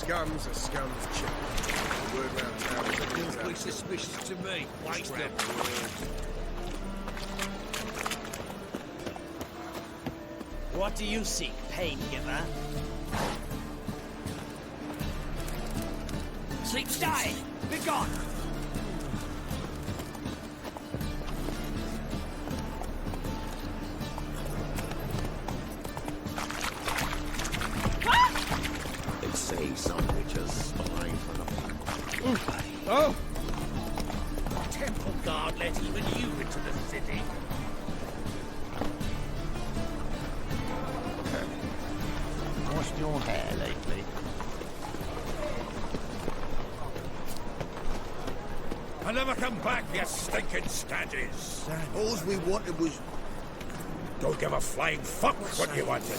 Scum's a scum's chick. The word round town is that Feels pretty suspicious to me. Waste them. What do you seek, pain giver? Sleep's dying! Be gone! They say some witches blind for nothing. Oh! Temple guard let even you into the city. Washed your hair lately? I never come back, you stinking stanties. All we wanted was... Don't give a flying fuck what you wanted.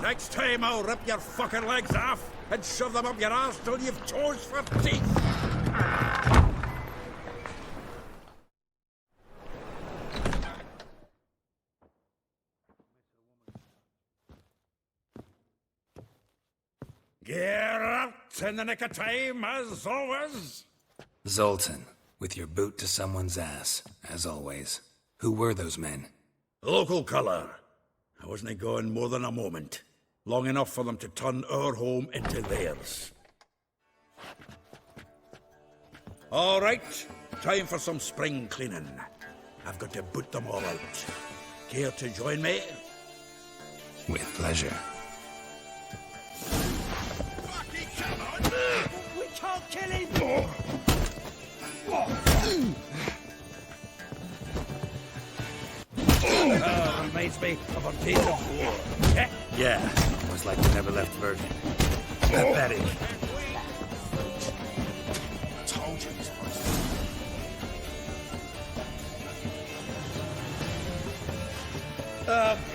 Next time I'll rip your fucking legs off and shove them up your arse till you've toes for teeth. Greenearth in the nick of time, as always. Zoltan, with your boot to someone's ass, as always. Who were those men? Local colour. I wasn't gone more than a moment. Long enough for them to turn our home into theirs. All right, time for some spring cleaning. I've got to boot them all out. Care to join me? With pleasure. We can't kill him! Reminds me of our days of war. Yeah, Was like we never left Virgin. pathetic. Told you this was.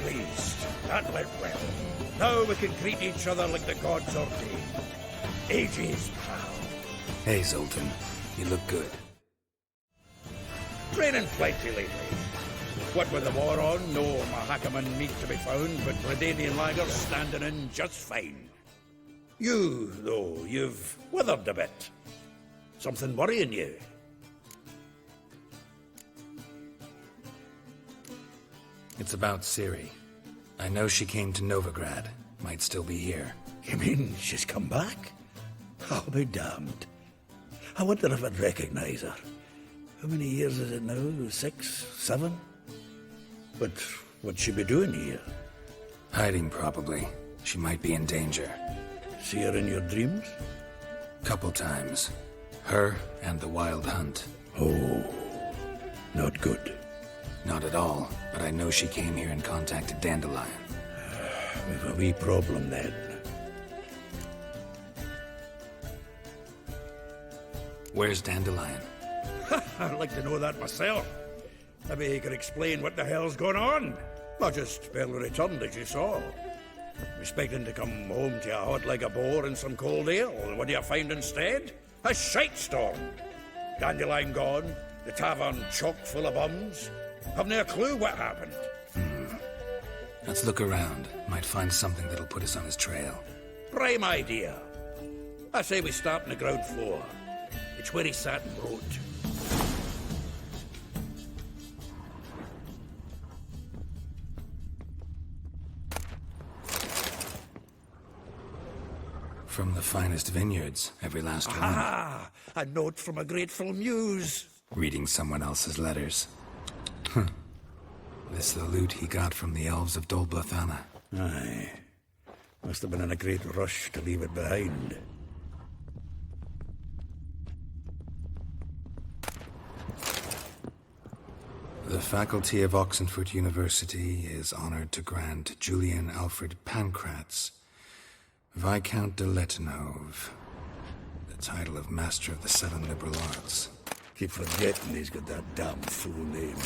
Pleased. That went well. Now we can greet each other like the gods ordained. Ages, pal. Hey, Zoltan. You look good. Training plenty lately. What with the war on, no Mahakaman meat to be found, but Redanian lagers standing in just fine. You, though, you've withered a bit. Something worrying you? It's about Ciri. I know she came to Novigrad. Might still be here. You mean she's come back? I'll be damned. I wonder if I'd recognize her. How many years is it now? 6, 7? But what'd she be doing here? Hiding, probably. She might be in danger. See her in your dreams? Couple times. Her and the Wild Hunt. Oh, not good. Not at all, but I know she came here and contacted Dandelion. We've a wee problem then. Where's Dandelion? I'd like to know that myself. Maybe he could explain what the hell's going on. I just barely returned, as you saw. Expecting to come home to a hot leg of boar and some cold ale. What do you find instead? A shitestorm. Dandelion gone, the tavern chock full of bums. Haven't a clue what happened. Let's look around. Might find something that'll put us on his trail. Prime idea. I say we start on the ground floor. It's where he sat and wrote. From the finest vineyards, every last one. Ah, a note from a grateful muse. Reading someone else's letters. This the loot he got from the elves of Dol Blathanna. Aye. Must have been in a great rush to leave it behind. The faculty of Oxenford University is honored to grant Julian Alfred Pancratz, Viscount de Letenhove, the title of Master of the Seven Liberal Arts. Keep forgetting he's got that damn full name.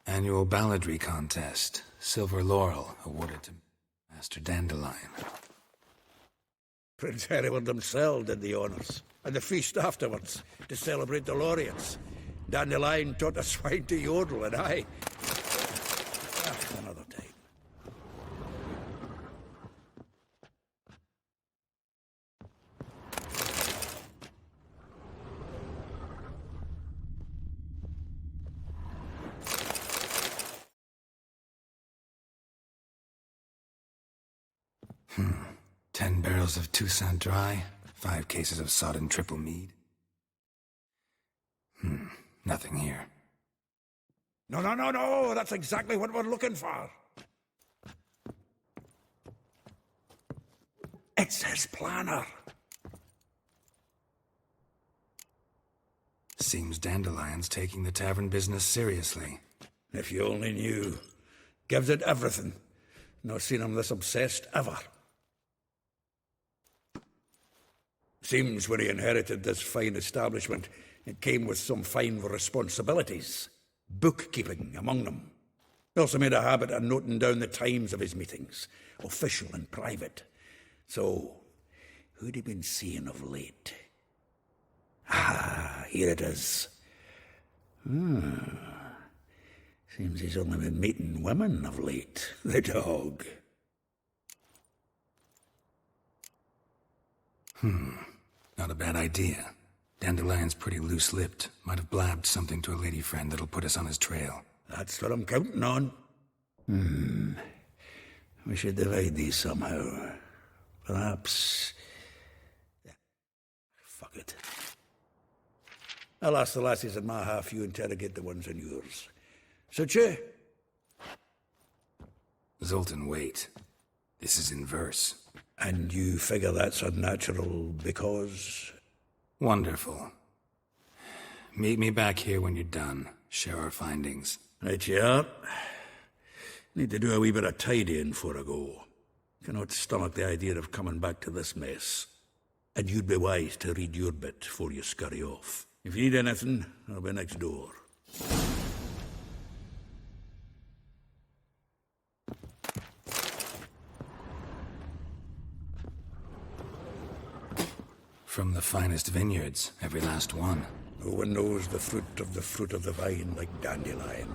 Annual balladry contest. Silver laurel awarded to... Master Dandelion. Prince Hereward himself did the honours, and the feast afterwards, to celebrate the laureates. Dandelion taught the swine to yodel, and I... another time. Hmm. 10 barrels of Toussaint Dry, 5 cases of sodden triple mead. Nothing here. No, that's exactly what we're looking for. It's his planner. Seems Dandelion's taking the tavern business seriously. If you only knew. Gives it everything. Not seen him this obsessed ever. Seems when he inherited this fine establishment, it came with some fine responsibilities. Bookkeeping among them. He also made a habit of noting down the times of his meetings, official and private. So, who'd he been seeing of late? Ah, here it is. Seems he's only been meeting women of late, the dog. Not a bad idea. Dandelion's pretty loose-lipped. Might have blabbed something to a lady friend that'll put us on his trail. That's what I'm counting on. We should divide these somehow. Perhaps... Fuck it. I'll ask the lassies in my half, you interrogate the ones in yours. Suit you? Zoltan, wait. This is in verse. And you figure that's unnatural because... Wonderful. Meet me back here when you're done. Share our findings. Right you are. Need to do a wee bit of tidying before I go. Cannot stomach the idea of coming back to this mess. And you'd be wise to read your bit before you scurry off. If you need anything, I'll be next door. From the finest vineyards, every last one. No one knows the fruit of the vine like Dandelion.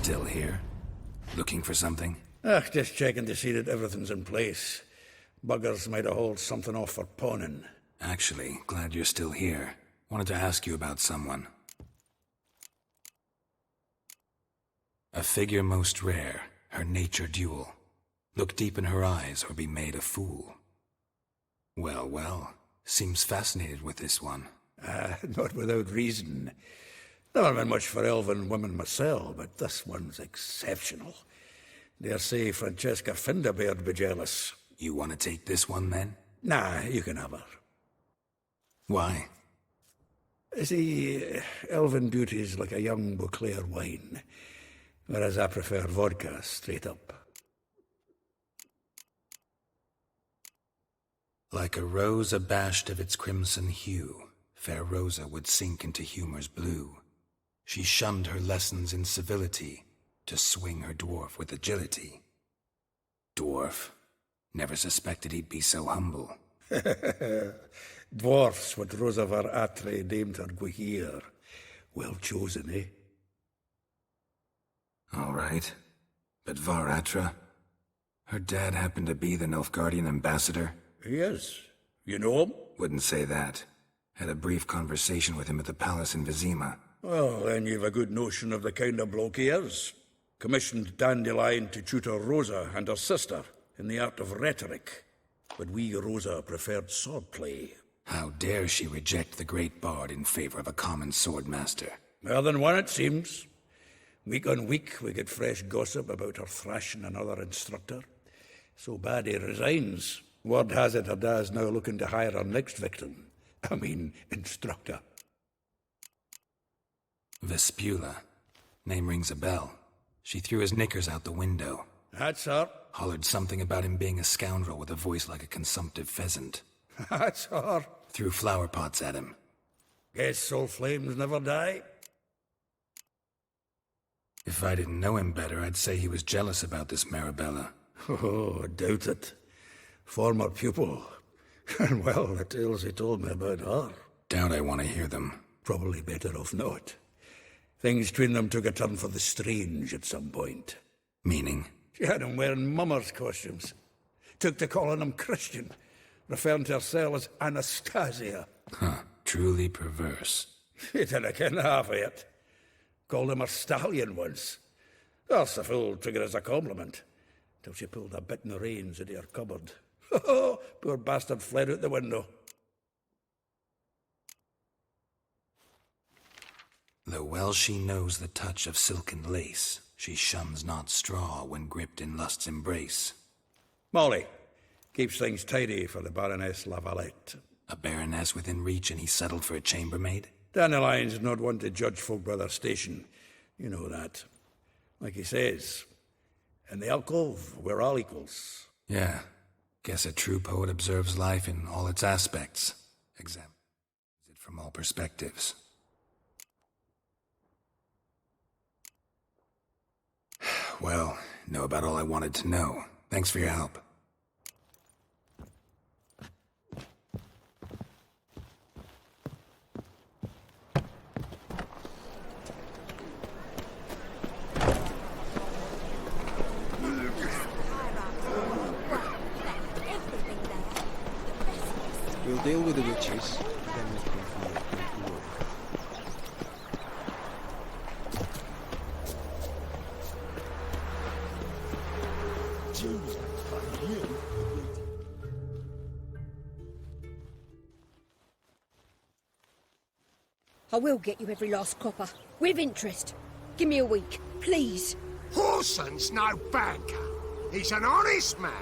Still here? Looking for something? Just checking to see that everything's in place. Buggers might have hauled something off for pawning. Actually, glad you're still here. Wanted to ask you about someone. A figure most rare, her nature dual. Look deep in her eyes or be made a fool. Well, well, seems fascinated with this one. Not without reason. Never been much for elven women myself, but this one's exceptional. Dare say Francesca Finderbeard be jealous. You want to take this one, then? Nah, you can have her. Why? See, elven beauty's like a young Beauclair wine, whereas I prefer vodka straight up. Like a rose abashed of its crimson hue, fair Rosa would sink into humor's blue. She shunned her lessons in civility, to swing her dwarf with agility. Dwarf? Never suspected he'd be so humble. Dwarfs what Rosa var Atre named her Guihir. Well chosen, eh? All right. But Var Atra? Her dad happened to be the Nilfgaardian ambassador? He is. You know him? Wouldn't say that. Had a brief conversation with him at the palace in Vizima. Well, then you've a good notion of the kind of bloke he is. Commissioned Dandelion to tutor Rosa and her sister in the art of rhetoric. But we, Rosa, preferred swordplay. How dare she reject the great bard in favor of a common swordmaster? More than one, it seems. Week on week, we get fresh gossip about her thrashing another instructor. So bad he resigns. Word has it her dad's now looking to hire her next victim. I mean, instructor. Vespula. Name rings a bell. She threw his knickers out the window. That's her. Hollered something about him being a scoundrel with a voice like a consumptive pheasant. That's her. Threw flower pots at him. Guess soul flames never die. If I didn't know him better, I'd say he was jealous about this Marabella. Oh, doubt it. Former pupil. And well, the tales he told me about her. Doubt I want to hear them. Probably better off not. Things between them took a turn for the strange at some point. Meaning? She had him wearing mummers' costumes. Took to calling him Christian, referring to herself as Anastasia. Huh, truly perverse. She didn't ken half of it. Called him a stallion once. That's the fool took it as a compliment, till she pulled a bit in the reins into her cupboard. Poor bastard fled out the window. Though well she knows the touch of silken lace, she shuns not straw when gripped in lust's embrace. Molly keeps things tidy for the Baroness Lavalette. A baroness within reach and he settled for a chambermaid? Dandelion's not one to judge folk by their station. You know that. Like he says, in the alcove, we're all equals. Yeah. Guess a true poet observes life in all its aspects. Examines it from all perspectives. Well, know about all I wanted to know. Thanks for your help. We'll deal with the witches, then we can find the work. I will get you every last copper, with interest. Give me a week, please. Horson's no banker. He's an honest man.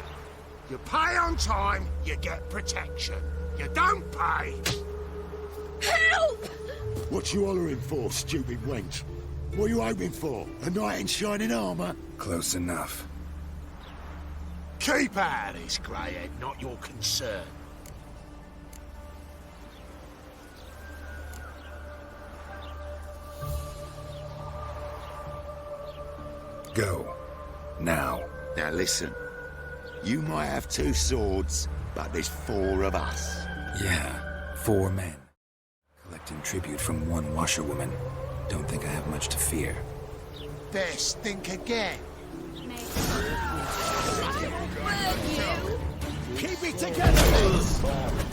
You pay on time, you get protection. You don't pay. Help! What you hollering for, stupid wench? What are you hoping for? A knight in shining armour? Close enough. Keep out of this, greyhead, not your concern. Go. Now. Now listen. You might have two swords, but there's four of us. Yeah, 4 men. Collecting tribute from one washerwoman. Don't think I have much to fear. best think again. Keep it together!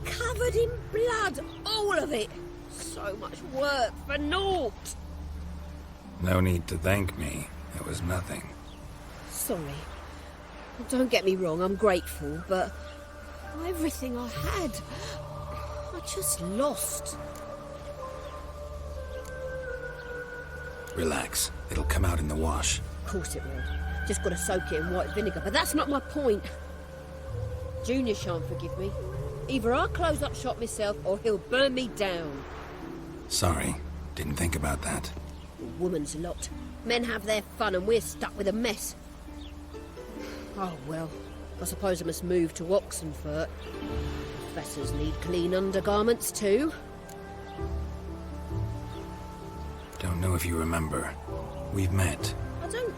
Covered in blood, all of it. So much work for naught. No need to thank me. It was nothing. Sorry. Don't get me wrong, I'm grateful, but everything I had, I just lost. Relax. It'll come out in the wash. Of course it will. Just gotta soak it in white vinegar, but that's not my point. Junior shan't forgive me. Either I'll close up shop myself or he'll burn me down. Sorry. Didn't think about that. Woman's lot. Men have their fun and we're stuck with a mess. Oh well, I suppose I must move to Oxenfurt. Professors need clean undergarments too. Don't know if you remember. We've met. I don't...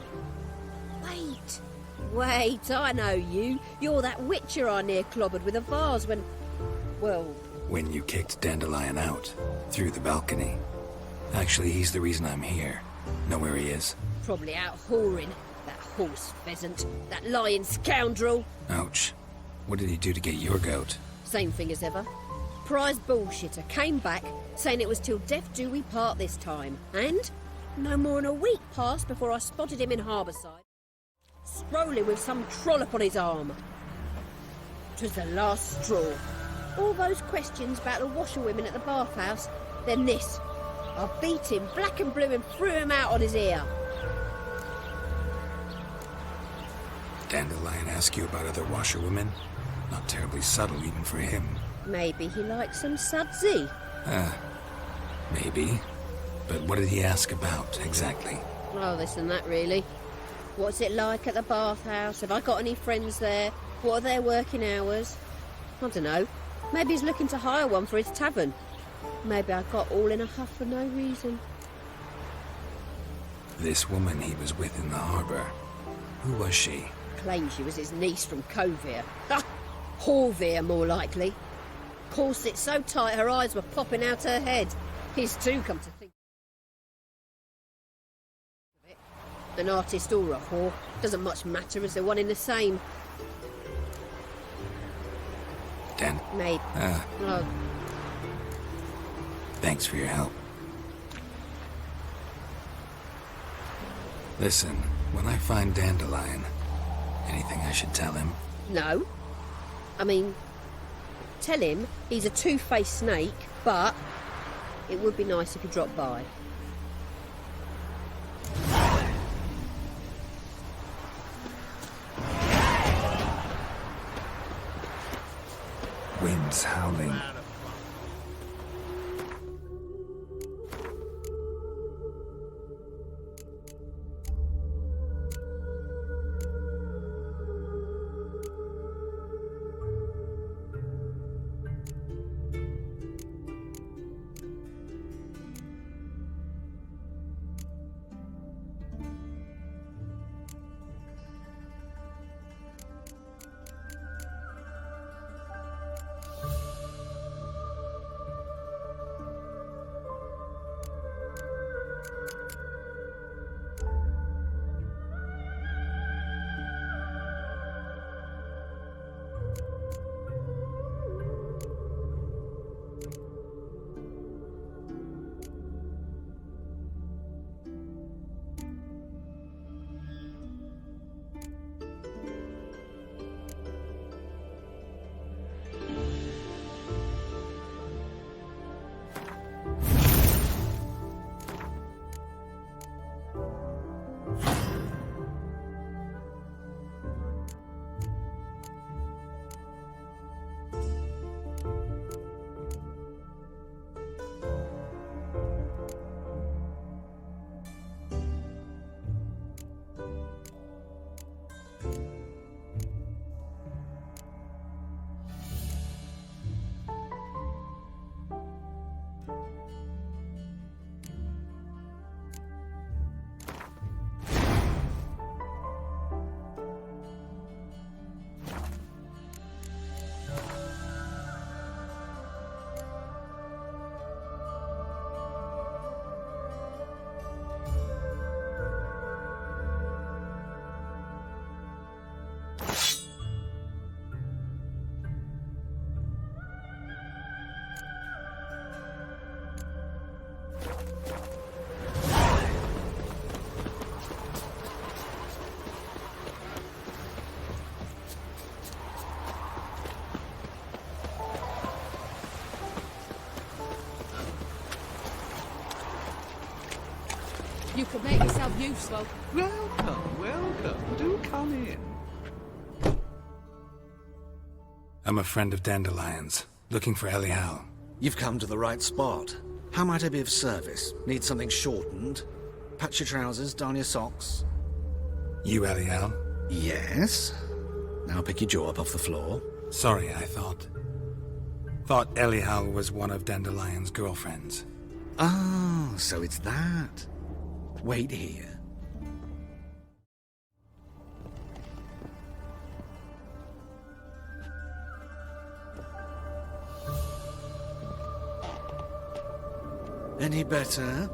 Wait, I know you. You're that witcher I near clobbered with a vase when... Well... When you kicked Dandelion out. Through the balcony. Actually, he's the reason I'm here. Know where he is? Probably out whoring. That horse pheasant. That lying scoundrel. Ouch. What did he do to get your goat? Same thing as ever. Prize bullshitter came back, saying it was till death do we part this time. And no more than a week passed before I spotted him in Harbourside, strolling with some trollop on his arm. 'Twas the last straw. All those questions about the washerwomen at the bathhouse, then this. I beat him black and blue and threw him out on his ear. Dandelion ask you about other washerwomen? Not terribly subtle even for him. Maybe he likes some sudsy. Maybe. But what did he ask about, exactly? Oh, this and that, really. What's it like at the bathhouse? Have I got any friends there? What are their working hours? I don't know. Maybe he's looking to hire one for his tavern. Maybe I got all in a huff for no reason. This woman he was with in the harbour. Who was she? Claimed she was his niece from Covere. Horvere, more likely. Corset so tight her eyes were popping out her head. His too, come to think of it. An artist or a whore. Doesn't much matter as they're one in the same. Dan? Maybe. Oh, Thanks for your help. Listen, when I find Dandelion, anything I should tell him? no. I mean, tell him he's a two-faced snake, but it would be nice if he dropped by. Wind's howling. You could make yourself useful. Welcome, welcome. Do come in. I'm a friend of Dandelion's, looking for Elial. You've come to the right spot. How might I be of service? Need something shortened? Patch your trousers, darn your socks. You Elial? Yes. Now pick your jaw up off the floor. Sorry, I thought Elial was one of Dandelion's girlfriends. Oh, so it's that. Wait here. Any better?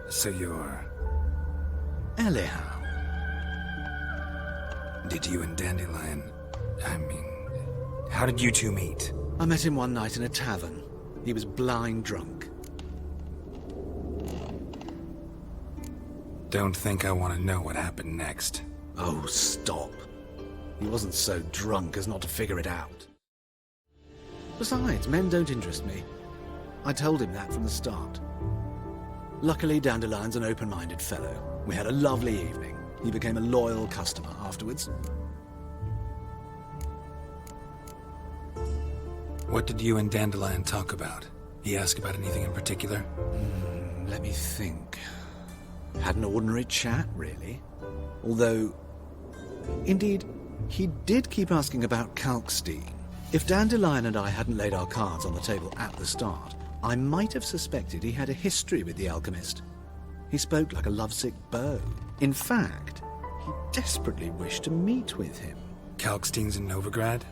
So you're... Elial. Did you and Dandelion... how did you two meet? I met him one night in a tavern. He was blind drunk. Don't think I want to know what happened next. Oh, stop. He wasn't so drunk as not to figure it out. Besides, men don't interest me. I told him that from the start. Luckily, Dandelion's an open-minded fellow. We had a lovely evening. He became a loyal customer afterwards. What did you and Dandelion talk about? He asked about anything in particular? Let me think. Had an ordinary chat, really. Although, indeed, he did keep asking about Kalkstein. If Dandelion and I hadn't laid our cards on the table at the start, I might have suspected he had a history with the alchemist. He spoke like a lovesick beau. In fact, he desperately wished to meet with him. Kalkstein's in Novigrad?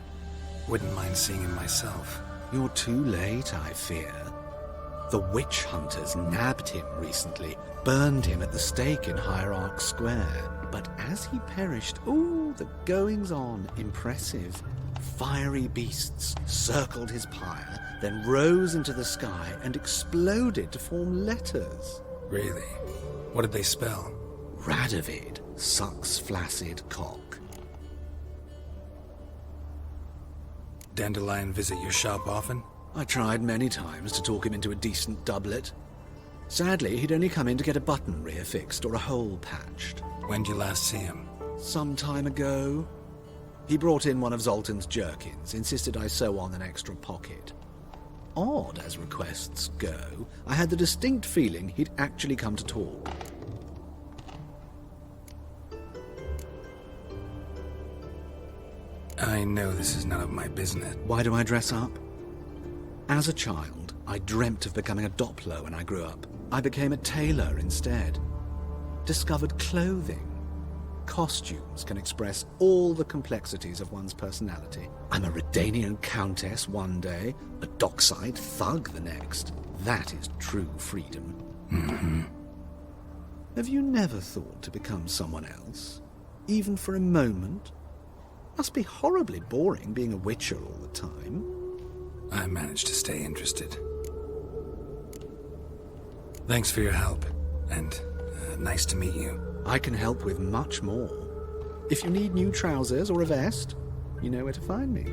Wouldn't mind seeing him myself. You're too late, I fear. The witch hunters nabbed him recently, burned him at the stake in Hierarch Square. But as he perished, the goings-on, impressive. Fiery beasts circled his pyre, then rose into the sky and exploded to form letters. Really? What did they spell? Radovid sucks flaccid cock. Dandelion visit your shop often? I tried many times to talk him into a decent doublet. Sadly, he'd only come in to get a button reaffixed or a hole patched. When'd you last see him? Some time ago. He brought in one of Zoltan's jerkins, insisted I sew on an extra pocket. Odd as requests go, I had the distinct feeling he'd actually come to talk. I know this is none of my business. Why do I dress up? As a child, I dreamt of becoming a Doppler when I grew up. I became a tailor instead. Discovered clothing. Costumes can express all the complexities of one's personality. I'm a Redanian countess one day, a dockside thug the next. That is true freedom. Mm-hmm. Have you never thought to become someone else? Even for a moment? Must be horribly boring being a witcher all the time. I managed to stay interested. Thanks for your help, and nice to meet you. I can help with much more. If you need new trousers or a vest, you know where to find me.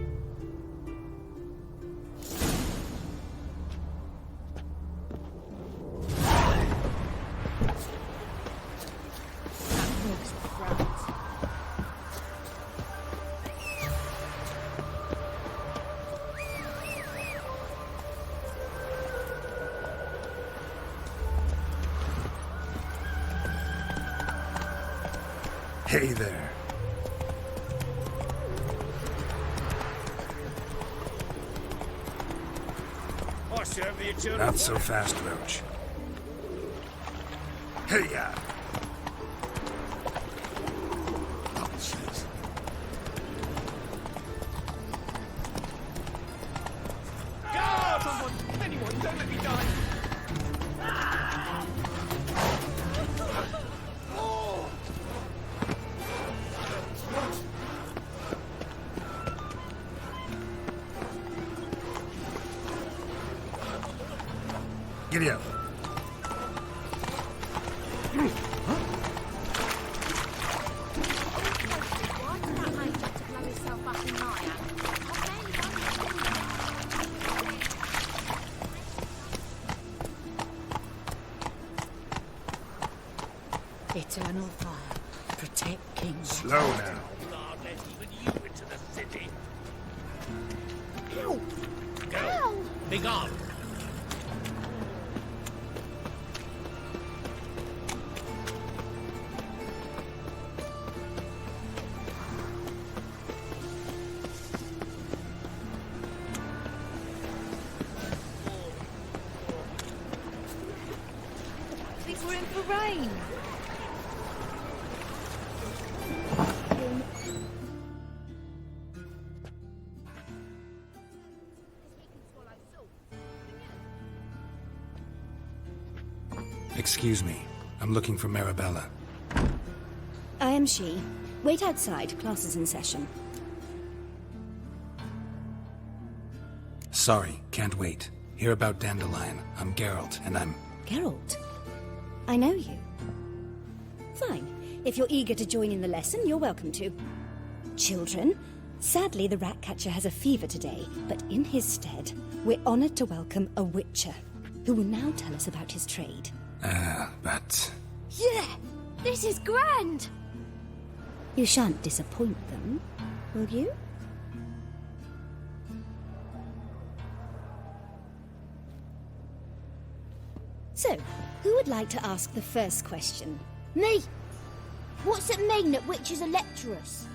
Hey there. Not so fast, Roach. Hey-ya! Nonsense. Anyone, don't let me die! Giddy up. Eternal fire. Protect kings. Slow now. Lord, let even you into the city. Help! Go! Be gone! I think we're in for rain. Excuse me. I'm looking for Marabella. I am she. Wait outside. Class is in session. Sorry, can't wait. Hear about Dandelion. I'm Geralt, and I'm... Geralt? I know you. Fine. If you're eager to join in the lesson, you're welcome to. Children, sadly the Ratcatcher has a fever today, but in his stead, we're honored to welcome a Witcher, who will now tell us about his trade. But... Yeah! This is grand! You shan't disappoint them, will you? So, who would like to ask the first question? Me! What's it mean that witches are lecturers?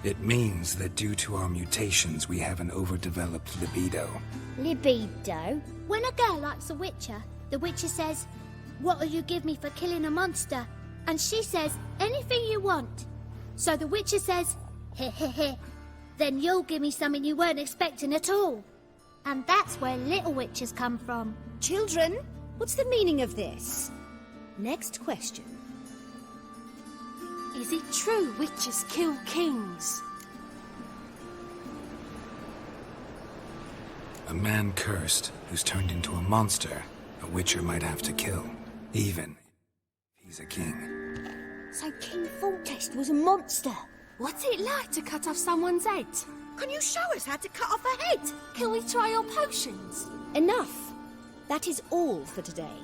It means that due to our mutations, we have an overdeveloped libido. Libido? When a girl likes a witcher, the witcher says, "What will you give me for killing a monster?" And she says, "Anything you want." So the witcher says, "Heh heh heh. Then you'll give me something you weren't expecting at all." And that's where little witches come from. Children, what's the meaning of this? Next question. Is it true witches kill kings? A man cursed who's turned into a monster, a witcher might have to kill, even if he's a king. So King Foltest was a monster. What's it like to cut off someone's head? Can you show us how to cut off a head? Can we try your potions? Enough! That is all for today.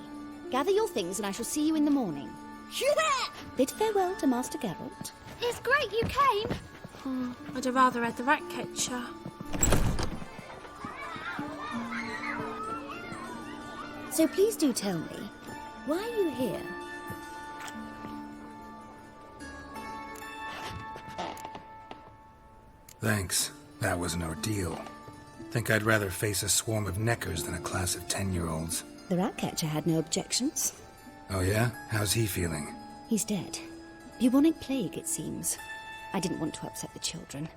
Gather your things and I shall see you in the morning. Yeah! Bid farewell to Master Geralt. It's great you came. I'd have rather had the Ratcatcher. So please do tell me, why are you here? Thanks. That was an ordeal. Think I'd rather face a swarm of neckers than a class of 10-year-olds. The Ratcatcher had no objections. Oh yeah? How's he feeling? He's dead. Bubonic plague, it seems. I didn't want to upset the children.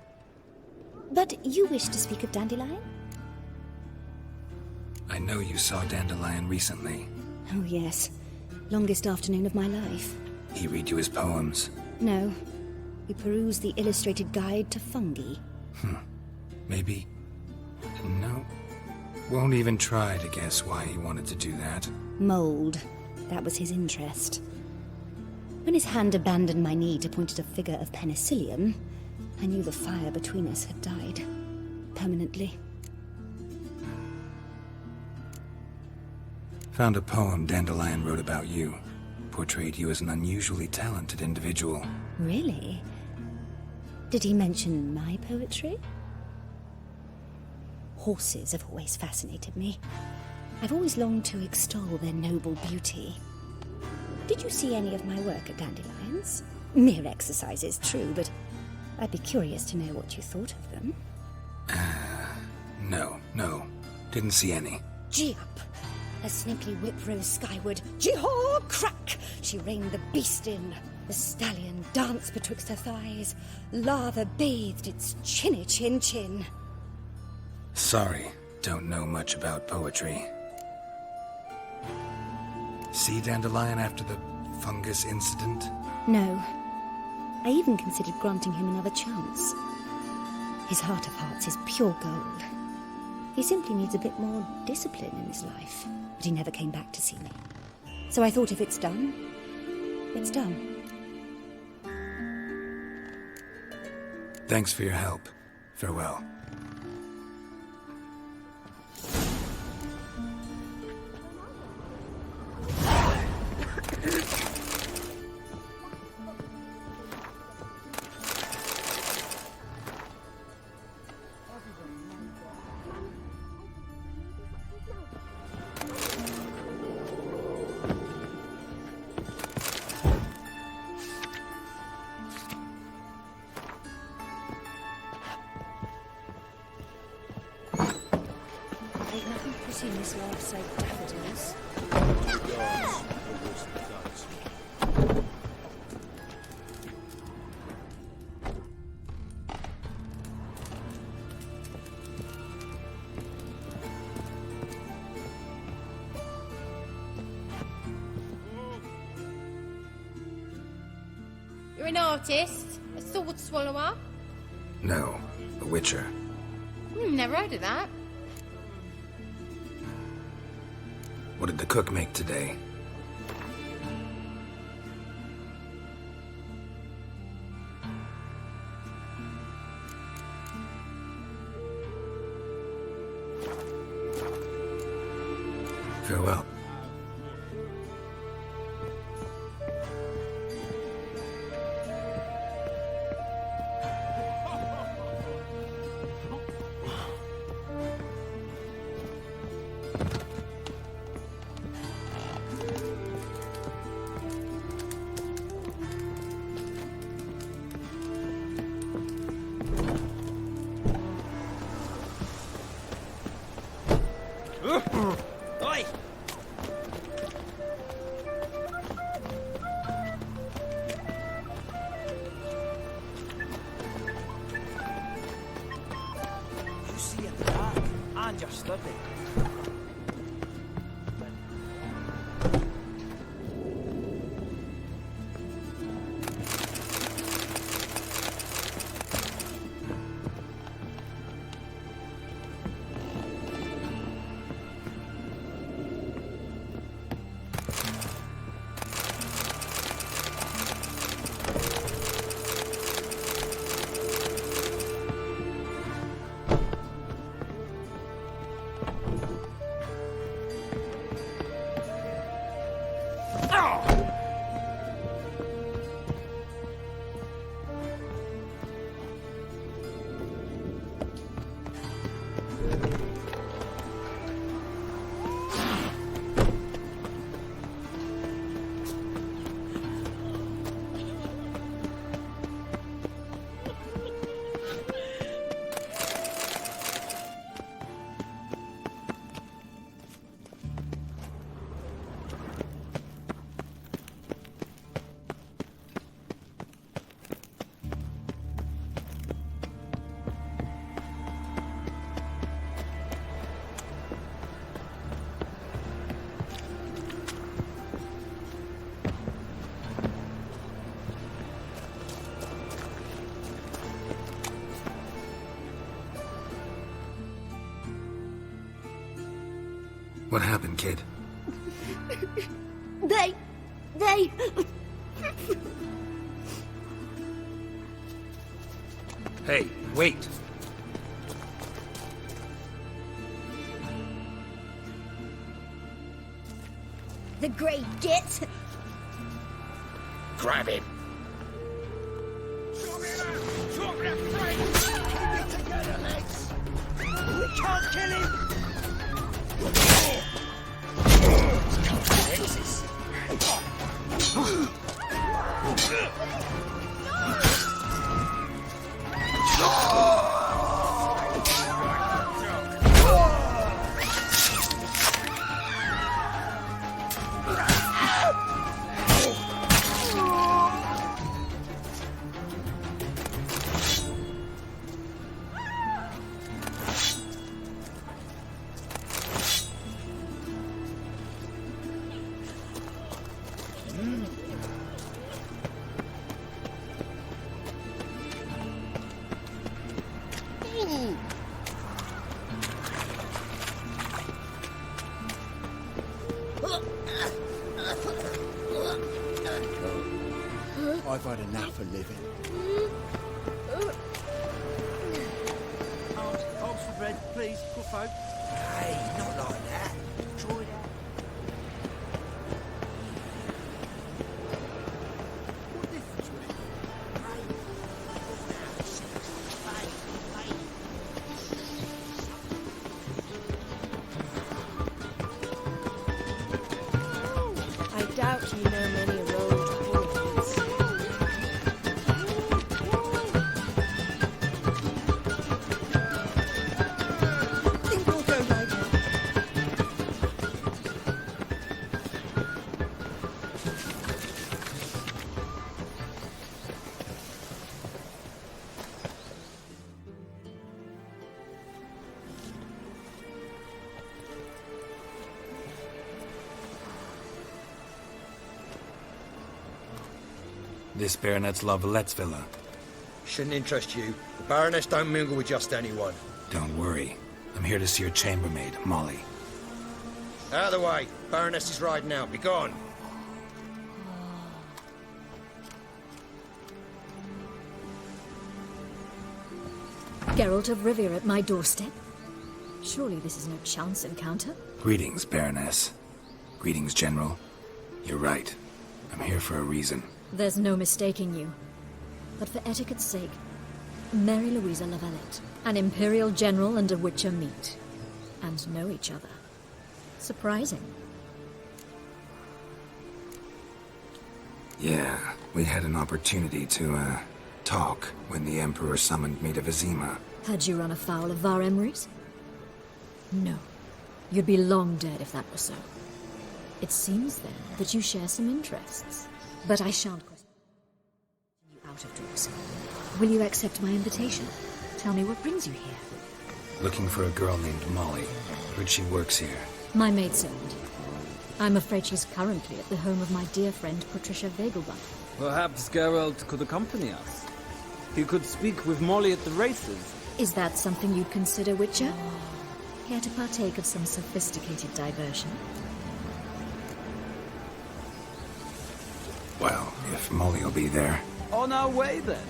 But you wish to speak of Dandelion? I know you saw Dandelion recently. Oh yes. Longest afternoon of my life. He read you his poems? No. We perused the illustrated guide to fungi. Maybe... No. Won't even try to guess why he wanted to do that. Mold. That was his interest. When his hand abandoned my knee to point at a figure of penicillium, I knew the fire between us had died. Permanently. Found a poem Dandelion wrote about you. Portrayed you as an unusually talented individual. Really? Did he mention my poetry? Horses have always fascinated me. I've always longed to extol their noble beauty. Did you see any of my work at Dandelions? Mere exercises, true, but I'd be curious to know what you thought of them. No. Didn't see any. Gee up! A snaky whip rose skyward. Gee-haw! Crack! She reined the beast in. The stallion danced betwixt her thighs. Lava bathed its chinny chin. Sorry, don't know much about poetry. See Dandelion after the fungus incident? No. I even considered granting him another chance. His heart of hearts is pure gold. He simply needs a bit more discipline in his life. But he never came back to see me. So I thought if it's done, it's done. Thanks for your help. Farewell. seen this life save daffodils. Regards, no worse than guns. You're an artist? A sword swallower? No, a witcher. Never heard of that. What did the cook make today? Farewell. Oi! You see in the dark, and you're studying. What happened, kid? They... Hey, wait! The great git. Grab him! We can't kill him! I've had enough of living. Arms for bread, please, good folk. Hey, not like that. Try that. What difference would it I doubt you know many of old dwarves. Think we'll go right now. This Baronet's La Vallette's villa. Shouldn't interest you. The Baroness don't mingle with just anyone. Don't worry. I'm here to see your chambermaid, Molly. Out of the way. Baroness is riding out. Be gone. Geralt of Rivia at my doorstep? Surely this is no chance encounter? Greetings, Baroness. Greetings, General. You're right. I'm here for a reason. There's no mistaking you. But for etiquette's sake, Mary Louisa La Valette, an Imperial General and a Witcher meet. And know each other. Surprising. Yeah, we had an opportunity to, talk when the Emperor summoned me to Vizima. Had you run afoul of Var Emrys? No. You'd be long dead if that were so. It seems, then, that you share some interests. But I shan't question you out of doors. Will you accept my invitation? Tell me what brings you here. Looking for a girl named Molly. Heard she works here. My maidservant. I'm afraid she's currently at the home of my dear friend Patricia Vegelbund. Perhaps Geralt could accompany us. He could speak with Molly at the races. Is that something you'd consider, Witcher? Care to partake of some sophisticated diversion? Well, if Molly will be there. On our way, then.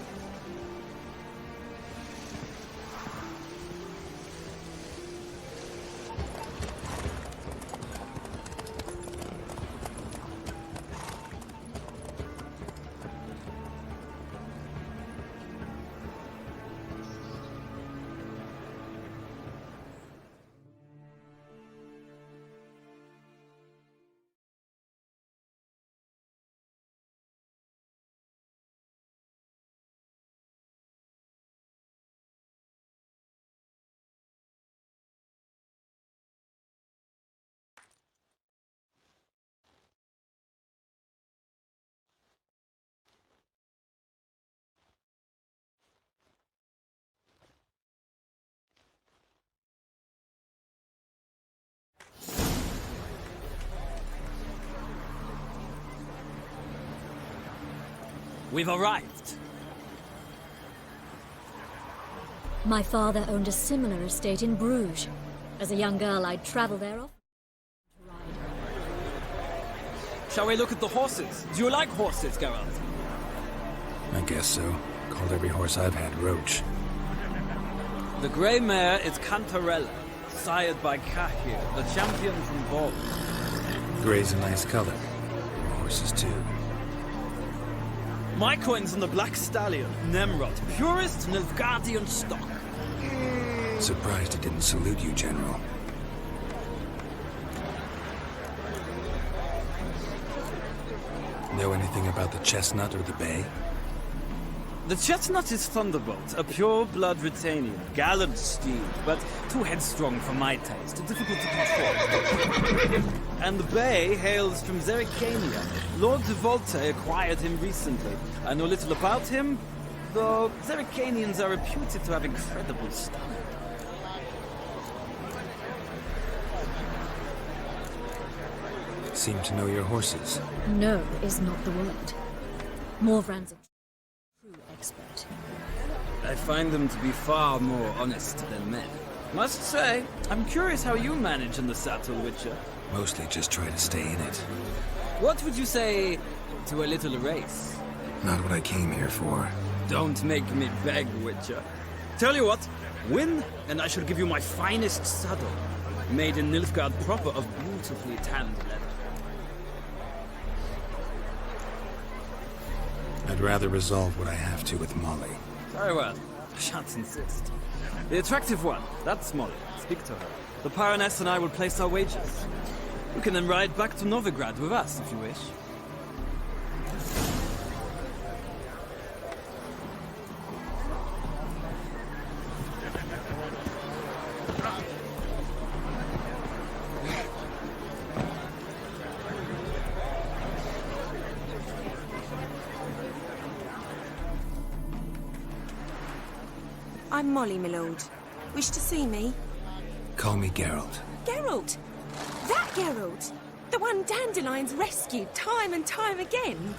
We've arrived. My father owned a similar estate in Bruges. As a young girl, I'd travel there often. Shall we look at the horses? Do you like horses, Geralt? I guess so. Called every horse I've had Roach. The grey mare is Cantarella, sired by Kahir, the champion from Vol. Grey's a nice color. Horses, too. My coin's on the Black Stallion, Nemrod, purest Nilfgaardian stock. Surprised it didn't salute you, General. Know anything about the chestnut or the bay? The chestnut is Thunderbolt, a pure-blood Britannian, gallant steed, but too headstrong for my taste, difficult to control. And the bay hails from Zerrikania. Lord de Volte acquired him recently. I know little about him, though Zerrikanians are reputed to have incredible style. Seem to know your horses. No is not the word. Morvran's a true expert. I find them to be far more honest than men. Must say, I'm curious how you manage in the saddle, Witcher. Mostly just try to stay in it. What would you say to a little race? Not what I came here for. Don't make me beg, Witcher. Tell you what, win, and I shall give you my finest saddle, made in Nilfgaard proper of beautifully tanned leather. I'd rather resolve what I have to with Molly. Very well. I shan't insist. The attractive one, that's Molly. Speak to her. The Baroness and I will place our wagers. You can then ride back to Novigrad with us, if you wish. I'm Molly, my lord. Wish to see me? Call me Geralt. Geralt! That Geralt! The one Dandelion's rescued time and time again!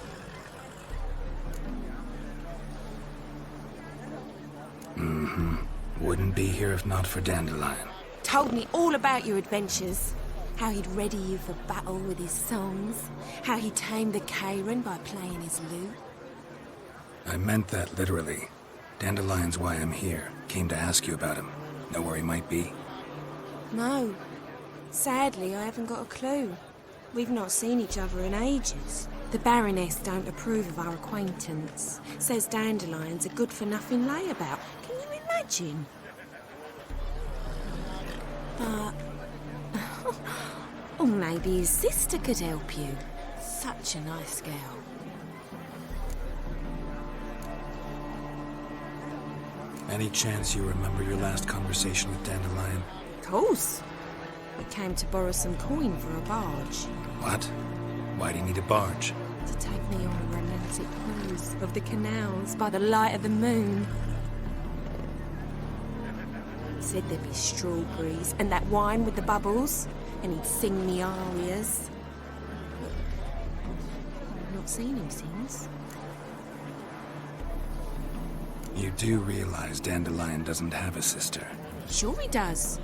Mm-hmm. Wouldn't be here if not for Dandelion. Told me all about your adventures. How he'd ready you for battle with his songs. How he tamed the Karen by playing his lute. I meant that literally. Dandelion's why I'm here. Came to ask you about him. Know where he might be? No. Sadly, I haven't got a clue. We've not seen each other in ages. The Baroness don't approve of our acquaintance. Says Dandelion's a good-for-nothing layabout. Can you imagine? But... or maybe his sister could help you. Such a nice girl. Any chance you remember your last conversation with Dandelion? Of course. We came to borrow some coin for a barge. What? Why do you need a barge? To take me on a romantic cruise of the canals by the light of the moon. He said there'd be strawberries and that wine with the bubbles, and he'd sing me arias. But I've not seen him since. You do realize Dandelion doesn't have a sister? Sure he does.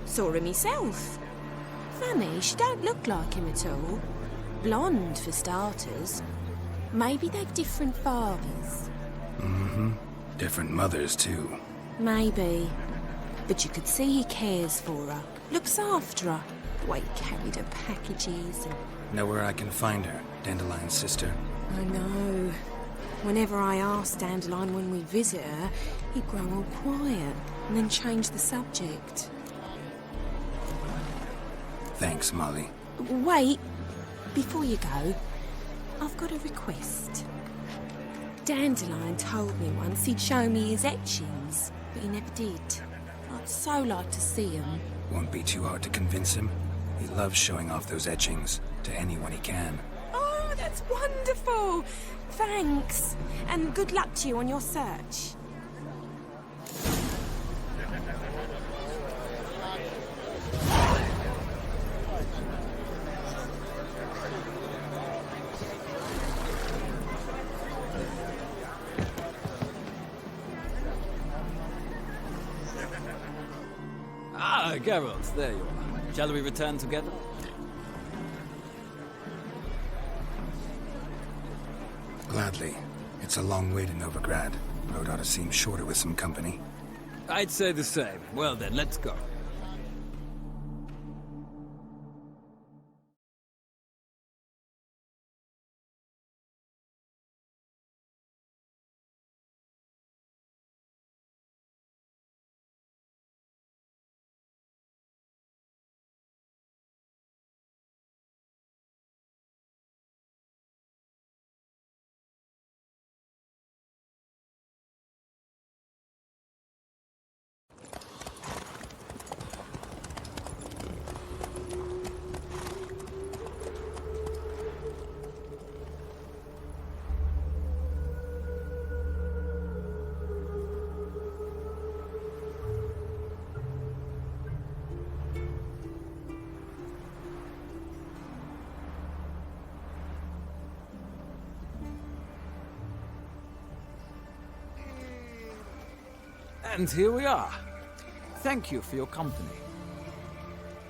Saw him myself. Funny, she don't look like him at all. Blonde, for starters. Maybe they've different fathers. Mm-hmm. Different mothers, too. Maybe. But you could see he cares for her. Looks after her. The way he carried her packages and... Know where I can find her, Dandelion's sister? I know. Whenever I asked Dandelion when we visit her, he'd grow all quiet and then change the subject. Thanks, Molly. Wait. Before you go, I've got a request. Dandelion told me once he'd show me his etchings, but he never did. I'd so like to see them. Won't be too hard to convince him. He loves showing off those etchings to anyone he can. Oh, that's wonderful! Thanks, and good luck to you on your search. Ah, Geralt, there you are. Shall we return together? Gladly. It's a long way to Novigrad. Road ought to seem shorter with some company. I'd say the same. Well then, let's go. And here we are. Thank you for your company.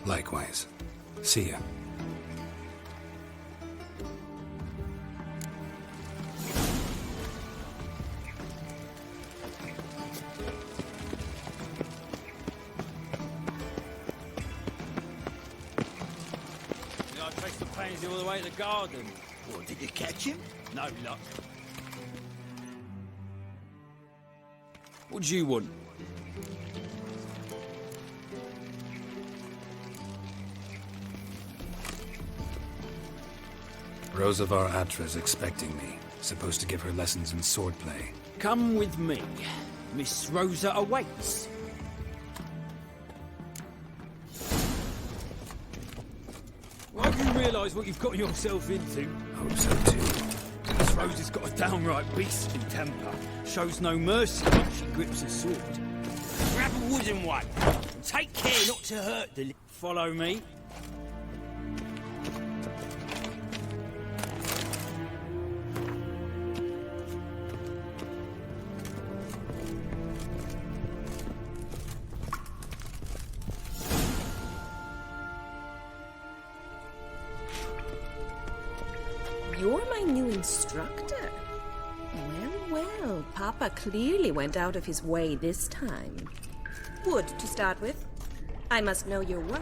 Likewise. See ya. I traced the pansy all the way to the garden. What, did you catch him? No luck. What do you want? Rosavar Atra's expecting me. Supposed to give her lessons in swordplay. Come with me. Miss Rosa awaits. Why do you realise what you've got yourself into? Hope so too. Miss Rosa's got a downright beastly temper. Shows no mercy when she grips a sword. Grab a wooden one. And take care not to hurt the... Follow me. Instructor? Well, Papa clearly went out of his way this time. Wood, to start with. I must know your worth.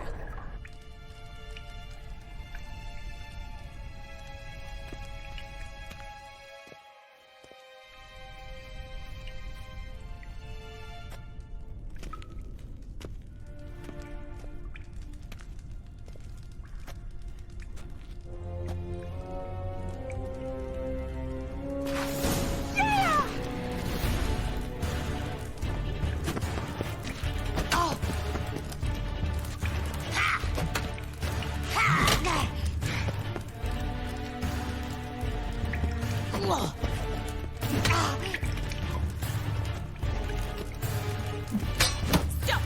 Stop!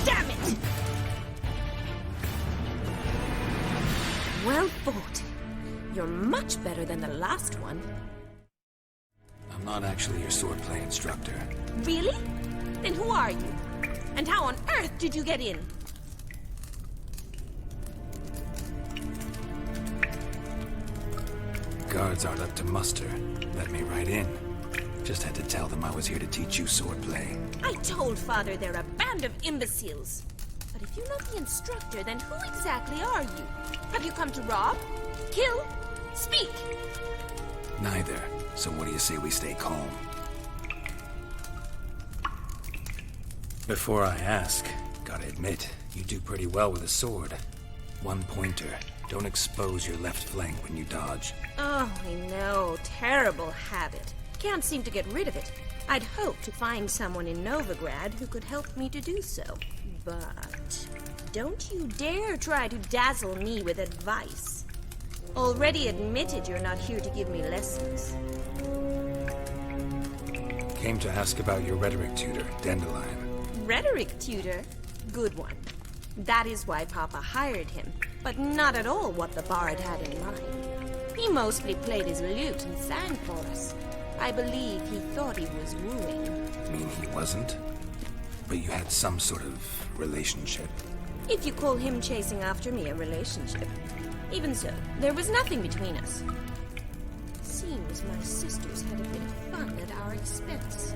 Damn it! Well fought. You're much better than the last one. I'm not actually your swordplay instructor. Really? Then who are you? And how on earth did you get in? Guards aren't up to muster. Let me right in. Just had to tell them I was here to teach you swordplay. I told Father they're a band of imbeciles. But if you're not the instructor, then who exactly are you? Have you come to rob? Kill? Speak! Neither. So what do you say we stay calm? Before I ask, gotta admit, you do pretty well with a sword. One pointer. Don't expose your left flank when you dodge. Oh, I know. Terrible habit. Can't seem to get rid of it. I'd hoped to find someone in Novigrad who could help me to do so. But don't you dare try to dazzle me with advice. Already admitted you're not here to give me lessons. Came to ask about your rhetoric tutor, Dandelion. Rhetoric tutor? Good one. That is why Papa hired him, but not at all what the bard had in mind. He mostly played his lute and sang for us. I believe he thought he was wooing. Mean he wasn't? But you had some sort of relationship. If you call him chasing after me a relationship. Even so, there was nothing between us. Seems my sisters had a bit of fun at our expense.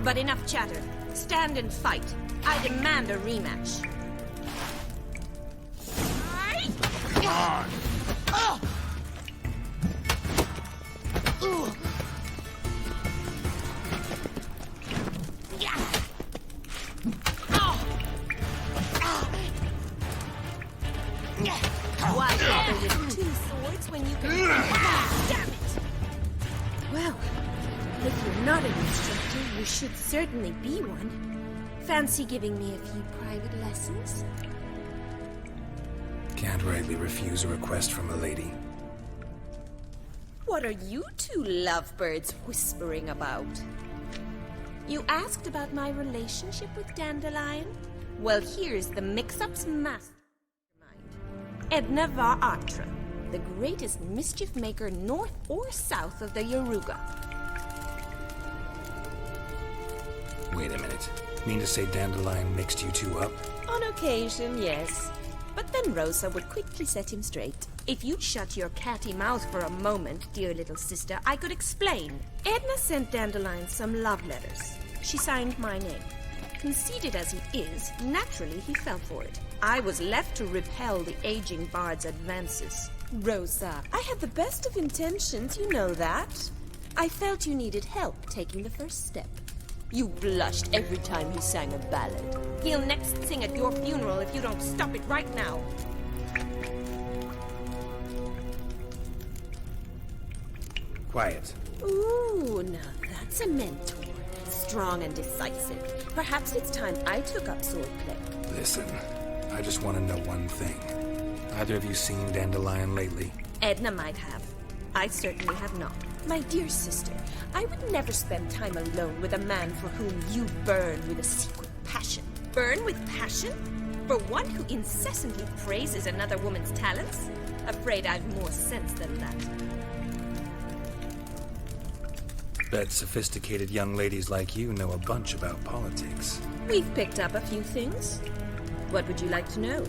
But enough chatter. Stand and fight. I demand a rematch. Come on! Why bother with two swords when you can... Damn it! Well, if you're not an instructor, you should certainly be one. Fancy giving me a few private lessons? Can't rightly refuse a request from a lady. What are you two lovebirds whispering about? You asked about my relationship with Dandelion? Well, here's the mix-up's mastermind. Edna Var-Atra, the greatest mischief maker north or south of the Yaruga. Wait a minute. Mean to say Dandelion mixed you two up? On occasion, yes. But then Rosa would quickly set him straight. If you'd shut your catty mouth for a moment, dear little sister, I could explain. Edna sent Dandelion some love letters. She signed my name. Conceited as he is, naturally he fell for it. I was left to repel the aging bard's advances. Rosa, I had the best of intentions, you know that. I felt you needed help taking the first step. You blushed every time he sang a ballad. He'll next sing at your funeral if you don't stop it right now. Quiet. Ooh, now that's a mentor. Strong and decisive. Perhaps it's time I took up swordplay. Listen, I just want to know one thing. Either of you seen Dandelion lately? Edna might have. I certainly have not. My dear sister, I would never spend time alone with a man for whom you burn with a secret passion. Burn with passion? For one who incessantly praises another woman's talents? Afraid I've more sense than that. Bet sophisticated young ladies like you know a bunch about politics. We've picked up a few things. What would you like to know?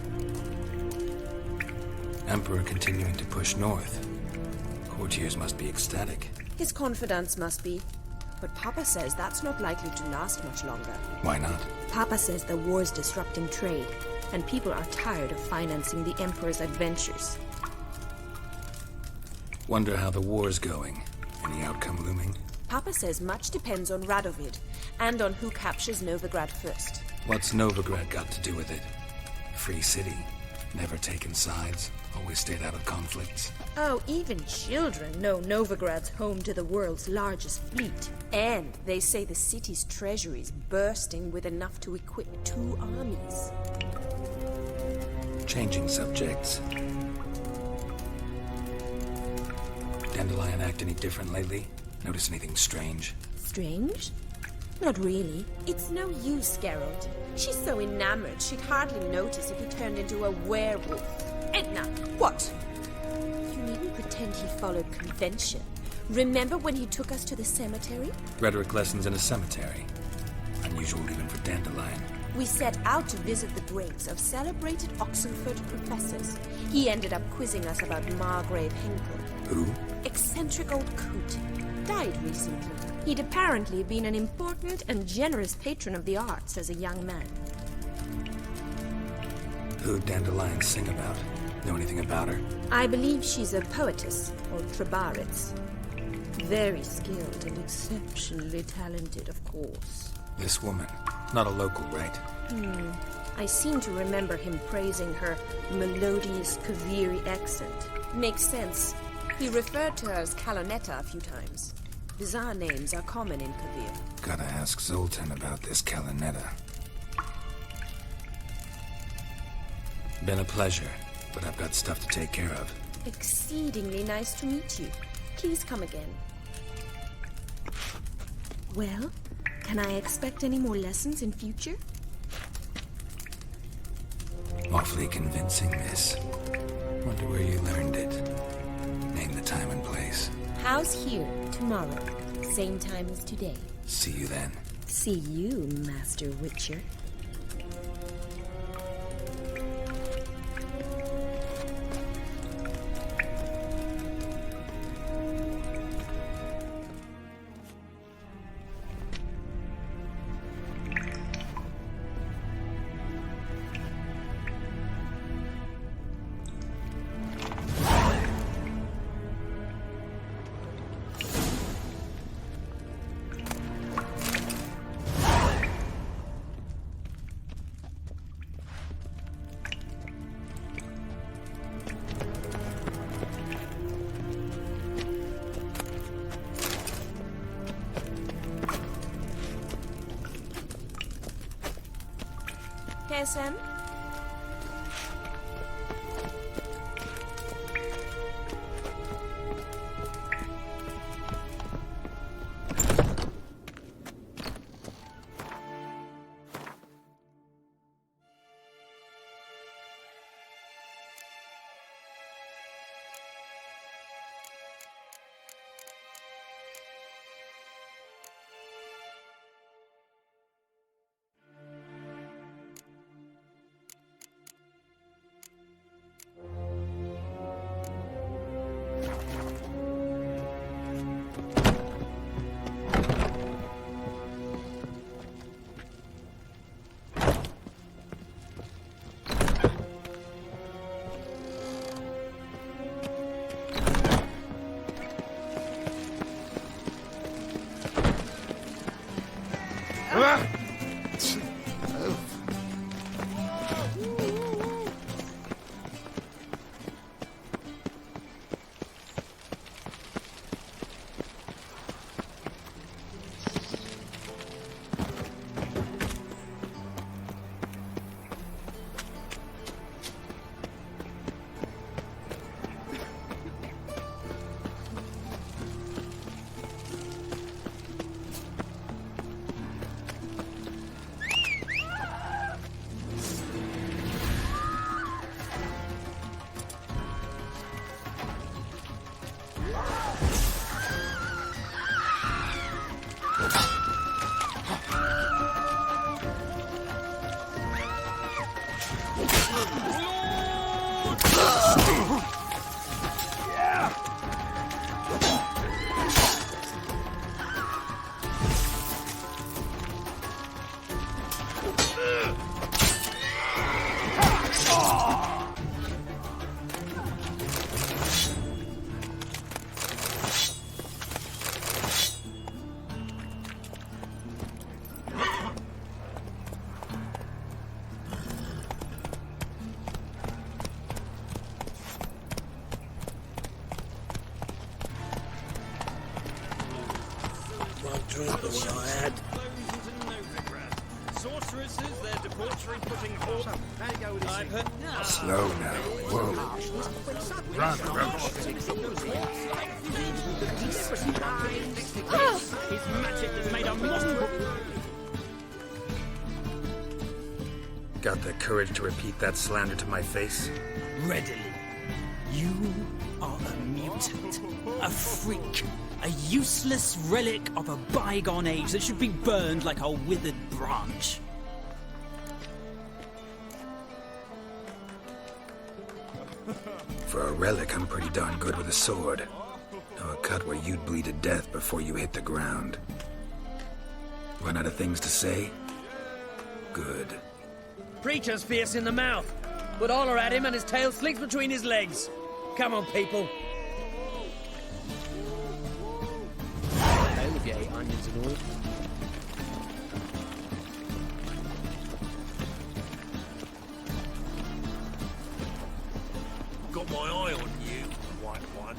Emperor continuing to push north. Courtiers must be ecstatic. His confidants must be. But Papa says that's not likely to last much longer. Why not? Papa says the war's disrupting trade, and people are tired of financing the Emperor's adventures. Wonder how the war's going. Any outcome looming? Papa says much depends on Radovid, and on who captures Novigrad first. What's Novigrad got to do with it? Free city. Never taken sides. Always stayed out of conflicts. Oh, even children know Novigrad's home to the world's largest fleet. And they say the city's treasury is bursting with enough to equip 2 armies. Changing subjects. Dandelion act any different lately? Notice anything strange? Strange? Not really. It's no use, Geralt. She's so enamored she'd hardly notice if he turned into a werewolf. Edna, what? You needn't pretend he followed convention. Remember when he took us to the cemetery? Rhetoric lessons in a cemetery. Unusual even for Dandelion. We set out to visit the graves of celebrated Oxenford professors. He ended up quizzing us about Margrave Henkel. Who? Eccentric old coot. Died recently. He'd apparently been an important and generous patron of the arts as a young man. Who'd Dandelion sing about? Know anything about her? I believe she's a poetess, or trebaritz. Very skilled and exceptionally talented, of course. This woman. Not a local, right? I seem to remember him praising her melodious Kaviri accent. Makes sense. He referred to her as Calonetta a few times. Bizarre names are common in Kavir. Gotta ask Zoltan about this Calonetta. Been a pleasure, but I've got stuff to take care of. Exceedingly nice to meet you. Please come again. Well, can I expect any more lessons in future? Awfully convincing, miss. Wonder where you learned it. Name the time and place. House here, tomorrow. Same time as today. See you then. See you, Master Witcher. KSM? the one I had. Sorceresses, their debauchery putting horse. I've heard now. Slow now. Whoa. Run, Roach. His magic has made a monster. Got the courage to repeat that slander to my face? Readily. You are a mutant, a freak, a useless relic of a bygone age that should be burned like a withered branch. For a relic, I'm pretty darn good with a sword. Now a cut where you'd bleed to death before you hit the ground. Run out of things to say? Good. Preacher's fierce in the mouth. But holler at him and his tail slinks between his legs. Come on, people. If you ate onions and all. Got my eye on you, white one.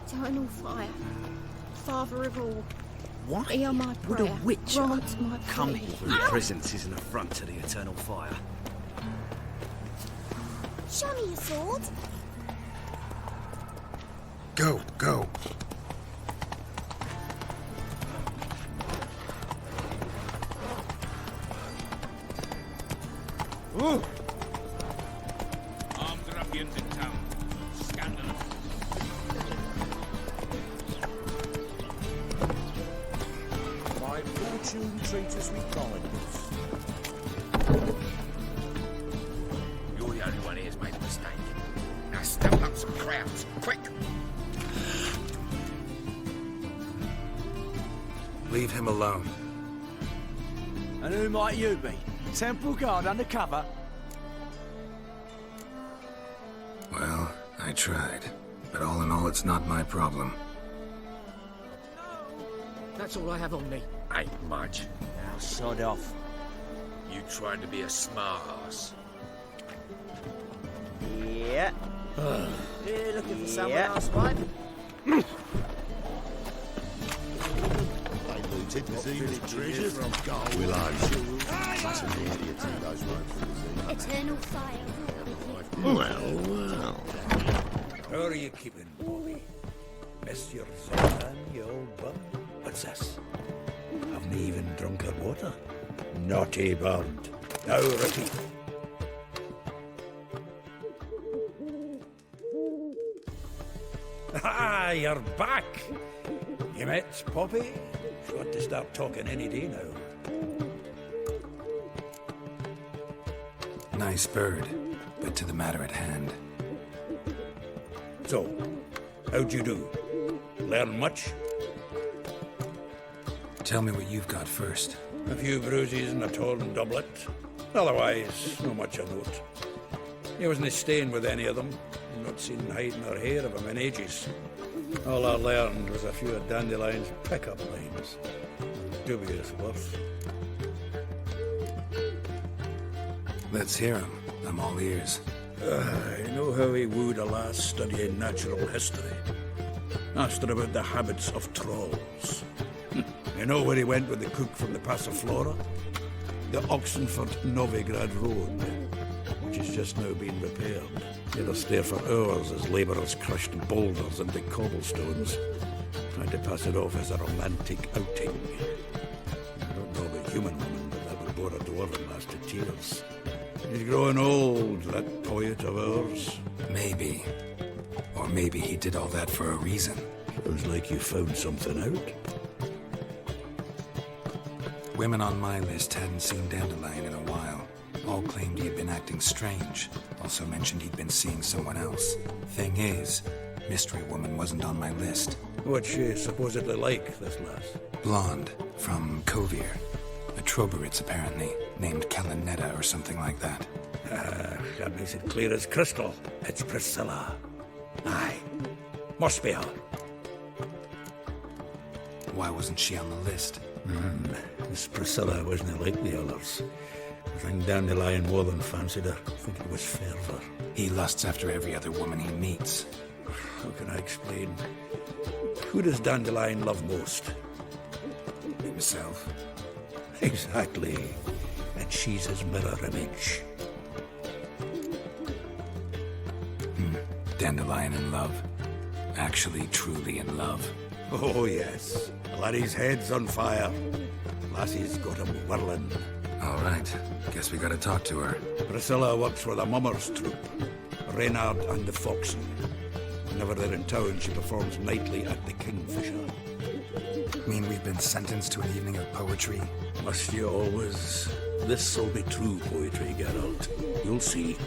Eternal fire. Father of all. Why Hear my would prayer. a witcher Grant my come plea. here? Your presence is an affront to the eternal fire. Show me your sword. Go, go. Ooh. Armed ruffians in town. Scandalous. My fortune treat us with kindness. You're the only one here's made a mistake. Now stump up some crowds, quick! Leave him alone. And who might you be? Temple guard undercover? Well, I tried. But all in all, it's not my problem. That's all I have on me. Ain't much. Now sod off. You tried to be a smart ass. Yeah. You looking for someone else, wife? They looted Zeus treasures from gold. Willows. That's an idiot who those ropes. Eternal fire. Well. How are you keeping, Bobby? Miss your Zoltan, you old bum? What's this? Haven't even drunk her water? Naughty bird. Now repeat. Ah, you're back. You met Poppy? She ought to start talking any day now. Nice bird, but to the matter at hand. So, how'd you do? Learn much? Tell me what you've got first. A few bruises and a torn doublet. Otherwise, not much of note. He wasn't staying with any of them. Not seen hiding or hair of him in ages. All I learned was a few of Dandelion's pick-up lines. Dubious worth. Let's hear him. I'm all ears. You know how he wooed a lass studying natural history? Asked her about the habits of trolls. You know where he went with the cook from the Passiflora? The Oxenford-Novigrad Road, which has just now been repaired. Made us stare for hours as labourers crushed boulders into cobblestones, trying to pass it off as a romantic outing. I don't know about human woman, but that would bore a dwarven lass to tears. He's growing old, that poet of ours. Maybe. Or maybe he did all that for a reason. Sounds like you found something out. Women on my list hadn't seen Dandelion in a while. All claimed he had been acting strange. Also mentioned he'd been seeing someone else. Thing is, Mystery Woman wasn't on my list. What's she supposedly like, this lass? Blonde, from Kovir. A Troberitz, apparently, named Kalinetta or something like that. That makes it clear as crystal. It's Priscilla. Aye. Must be her. Why wasn't she on the list? This Priscilla wasn't like the others. I think Dandelion more than fancied her. I think it was fervour. He lusts after every other woman he meets. How can I explain? Who does Dandelion love most? Himself. Exactly. And she's his mirror image. Dandelion in love. Actually, truly in love. Oh, yes. Laddie's head's on fire. Lassie's got him whirling. All right. Guess we gotta talk to her. Priscilla works for the Mummers troupe. Reynard and the Foxy. Whenever they're in town, she performs nightly at the Kingfisher. Mean we've been sentenced to an evening of poetry? Must you always? This'll be true poetry, Geralt. You'll see.